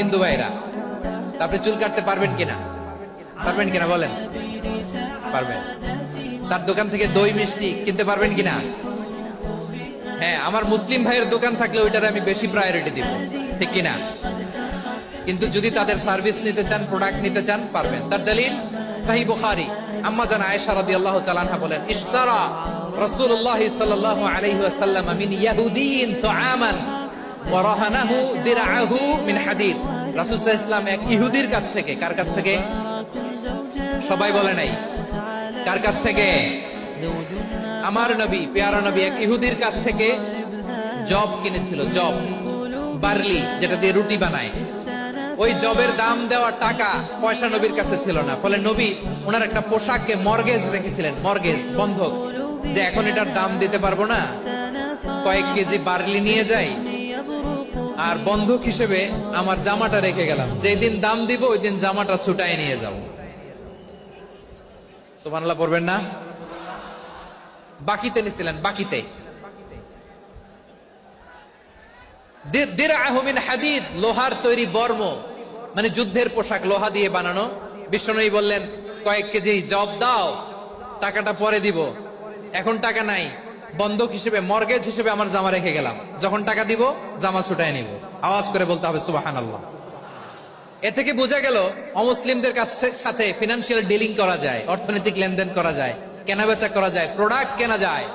হিন্দু ভাইরা, আপনি চুল কাটতে পারবেন কিনা? পারবেন কিনা বলেন? পারবেন। তার দোকান থেকে দই মিষ্টি কিনতে পারবেন কিনা? হ্যাঁ, আমার মুসলিম ভাইয়ের দোকান থাকলে ওইটারে আমি বেশি প্রায়োরিটি দিব, ঠিক কিনা? কিন্তু যদি তাদের সার্ভিস নিতে চান, প্রোডাক্ট নিতে চান, পারবেন। তার দলিল সহিহ বুখারী, আম্মা জান আয়েশা রাদিয়াল্লাহু তাআলা আনহা বলেন, ইশতারা রাসূলুল্লাহ সাল্লাল্লাহু আলাইহি ওয়াসাল্লাম মিন ইয়াহুদিয়িন তুআমান ওয়া রাহানাহু দিরআহু মিন হাদিদ। রাসূল সাল্লাল্লাহু আলাইহি ওয়াসাল্লাম এক ইহুদির কাছ থেকে, কার কাছ থেকে? সবাই বলে নাই কার কাছ থেকে? আমার নবী, পেয়ারা নবী এক ইহুদির কাছ থেকে জব কিনেছিল, জব, বার্লি, যেটা দিয়ে রুটি বানায়। ওই জবের দাম দেওয়ার টাকা পয়সা নবীর কাছে ছিল না, ফলে নবী ওনার একটা পোশাককে মর্গেজ রেখেছিলেন, মর্গেজ, বন্ধক, যে এখন এটার দাম দিতে পারবো না, কয়েক কেজি বার্লি নিয়ে যাই আর বন্ধক হিসেবে আমার জামাটা রেখে গেলাম, যেদিন দাম দিব ওই দিন জামাটা ছুটায় নিয়ে যাব। সুবহানাল্লাহ পড়বেন না? বাকিতে নিছিলেন, বাকিতে। দিরআহু মিন হাদিদ, লোহার তৈরি বর্ম, মানে যুদ্ধের পোশাক, লোহা দিয়ে বানানো। বিশ্বনবী বললেন, কয়েক কেজি জব দাও, টাকাটা পরে দিব, এখন টাকা নাই, বন্ধক হিসেবে, মর্গেজ হিসেবে আমার জামা রেখে গেলাম, যখন টাকা দিব জামা ছুটায় নিব। আওয়াজ করে বলতে হবে সুবহানাল্লাহ। এ থেকে বোঝা গেল অমুসলিমদের সাথে ফিনান্সিয়াল ডিলিং করা যায়, অর্থনৈতিক লেনদেন করা যায়, কেনাবেচা করা যায়, প্রোডাক্ট কেনা যায়।